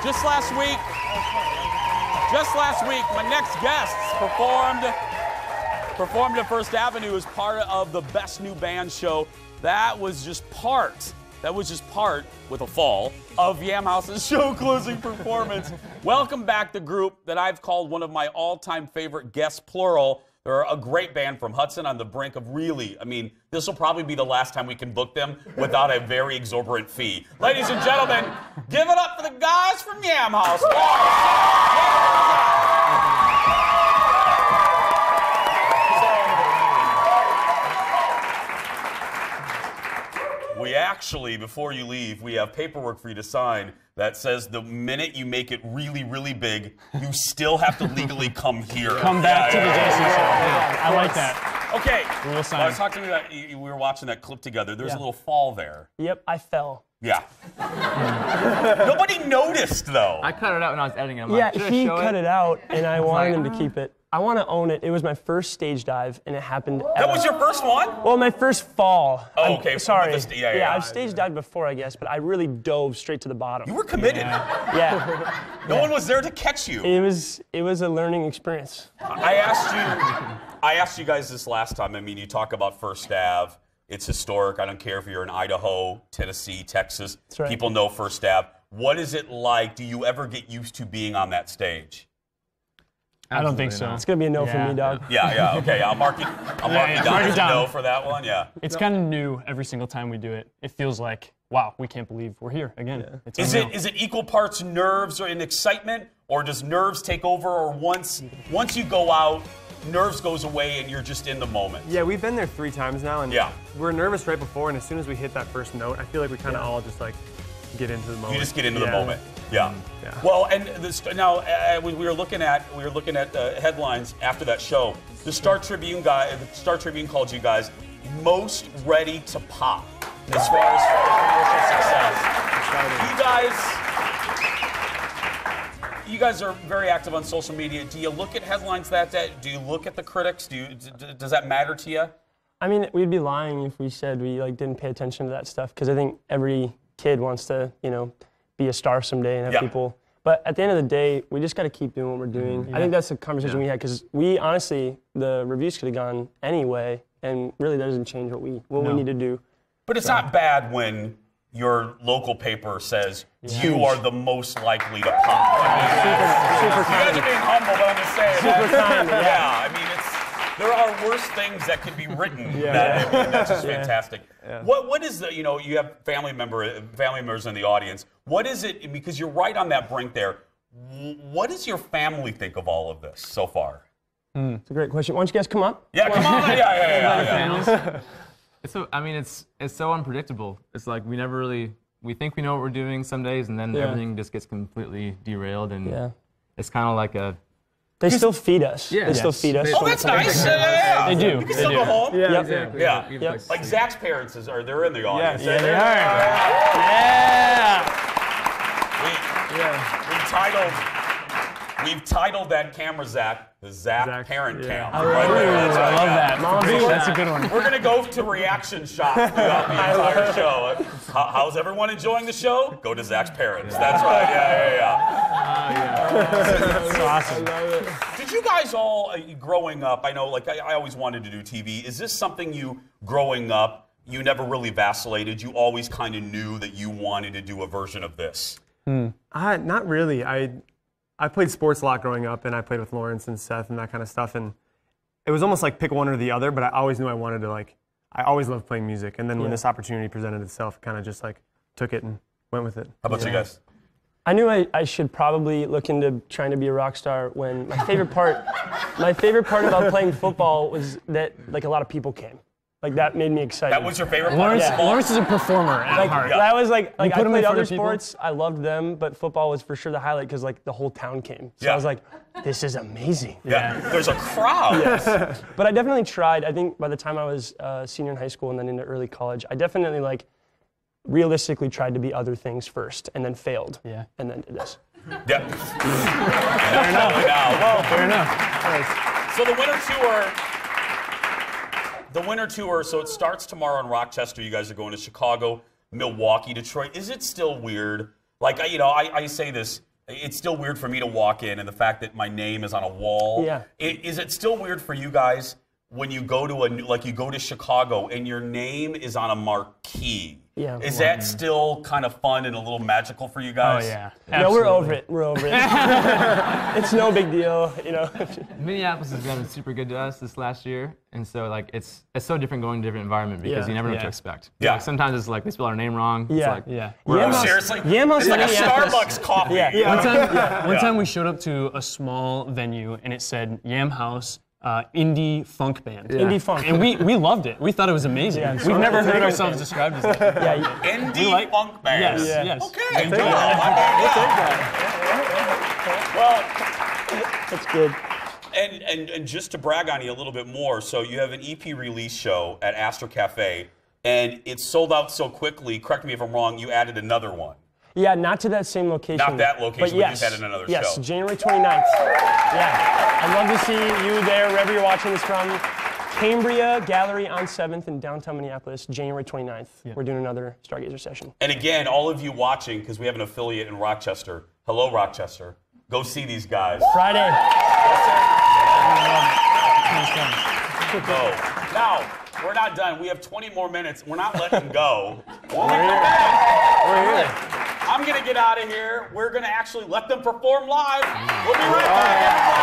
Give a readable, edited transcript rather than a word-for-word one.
Just last week, my next guests performed at First Avenue as part of the Best New Band show. That was just part with a fall of Yam House's show closing performance. Welcome back the group that I've called one of my all-time favorite guests, plural. They're a great band from Hudson on the brink of really, I mean, this will probably be the last time we can book them without a very exorbitant fee. Ladies and gentlemen, give it up for the guys from Yam House. We actually, before you leave, we have paperwork for you to sign that says the minute you make it really, really big, you still have to legally come here. Come back to the Jason show. Yeah, I like that. Okay. We will sign. I was talking to you about, we were watching that clip together. There's a little fall there. Yep, I fell. Yeah. Nobody noticed, though. I cut it out when I was editing it. I'm yeah, like, he cut it out, and I wanted him to keep it. I want to own it. It was my first stage dive, and it happened. That was your first one? Well, my first fall. Oh, okay. Sorry. Yeah, I've stage dived before, I guess, but I really dove straight to the bottom. You were committed. Yeah. No one was there to catch you. It was a learning experience. I asked you guys this last time. I mean, you talk about First Ave. It's historic. I don't care if you're in Idaho, Tennessee, Texas. That's right. People know First Ave. What is it like? Do you ever get used to being on that stage? I don't think so. It's going to be a no for me, dog. Yeah, okay. I'll mark it down as a no for that one, yeah. It's kind of new every single time we do it. It feels like, wow, we can't believe we're here again. Yeah. It's is it equal parts nerves or and excitement, or does nerves take over, or once you go out, nerves goes away and you're just in the moment? Yeah, we've been there 3 times now, and yeah. We're nervous right before, and as soon as we hit that first note, I feel like we kind of all just like get into the moment. You just get into the moment. Yeah. Well, and this, now we were looking at headlines after that show. The Star Tribune called you guys most ready to pop as far as commercial success. You guys are very active on social media. Do you look at headlines that day? Do you look at the critics? Does that matter to you? I mean, we'd be lying if we said we didn't pay attention to that stuff, because I think every kid wants to, be a star someday and have people. But at the end of the day, we just got to keep doing what we're doing. I think that's the conversation we had, because we honestly, the reviews could have gone anyway, and really that doesn't change what we need to do. But it's not bad when your local paper says you are the most likely to pop. Super kind. You guys are being humble, but I'm just saying. Super kind. Yeah, I mean, there are worse things that can be written. That's just fantastic. Yeah. What is the, you have family members in the audience. What is it, because you're right on that brink there, what does your family think of all of this so far? It's a great question. Why don't you guys come up? Yeah, come on. Yeah. It's so, I mean, it's so unpredictable. It's like we think we know what we're doing some days, and then everything just gets completely derailed, and it's kind of like a... They still feed us. Yeah. They still feed us. Oh, that's nice. Yeah. They do. You can still go home. Yeah, exactly. Yeah. Like Zach's parents they're in the audience. Yeah, they are. Yeah. We've titled that camera, Zach, the Zach Parent Cam. I love that. Mom, that's a good one. We're going to go to reaction shots throughout the entire show. How's everyone enjoying the show? Go to Zach's parents. That's right. That's awesome. Did you guys all, growing up, I know, I always wanted to do TV. Is this something you, growing up, you never really vacillated? You always kind of knew that you wanted to do a version of this? Not really. I played sports a lot growing up, and I played with Lawrence and Seth and that kind of stuff, and it was almost like pick one or the other, but I always knew I wanted to, I alys loved playing music, and then when this opportunity presented itself, kind of just took it and went with it. How about you guys? I knew I should probably look into trying to be a rock star when my favorite part about playing football was that a lot of people came. That made me excited. That was your favorite part? Lawrence is a performer at heart. That was I played other sports, I loved them, but football was for sure the highlight because the whole town came. So I was like, this is amazing. Yeah, there's a crowd. Yes. But I definitely tried. I think by the time I was a senior in high school and then into early college, I definitely realistically tried to be other things first and then failed. Yeah. And then did this. Yeah. Fair enough. So the winter tour, so it starts tomorrow in Rochester. You guys are going to Chicago, Milwaukee, Detroit. Is it still weird? I say this, it's still weird for me to walk in, and the fact that my name is on a wall. Yeah. Is it still weird for you guys when you go to you go to Chicago and your name is on a marquee? Yeah. Is that still kind of fun and a little magical for you guys? Oh yeah. No, we're over it. We're over it. It's no big deal, you know. Minneapolis has been super good to us this last year, and so like it's so different going to a different environment because you never know what to expect. Yeah. Like, sometimes it's like they spell our name wrong. Yeah. It's like, Oh, seriously? Yam House It's like a Minneapolis. Starbucks coffee. One time we showed up to a small venue and it said Yam House indie funk band. Indie funk. And we loved it. We thought it was amazing. Yeah, We've never heard ourselves described as that. Yeah. Indie funk band. Yes, Yeah. yes. Okay. Enjoy it. Well, That's good. and just to brag on you a little bit more, so you have an EP release show at Astor Cafe, and it's sold out so quickly. Correct me if I'm wrong. You added another one. Yeah, not to that same location. Not that location, but but yes, you just had another yes, show. January 29th. Yeah, I'd love to see you there, wherever you're watching this from. Cambria Gallery on 7th in downtown Minneapolis, January 29th. Yeah. We're doing another Stargazer session. And again, all of you watching, because we have an affiliate in Rochester. Hello, Rochester. Go see these guys. Friday. Go. Now, we're not done. We have 20 more minutes. We're not letting go. We're here. I'm going to get out of here. We're going to actually let them perform live. We'll be right back, everybody.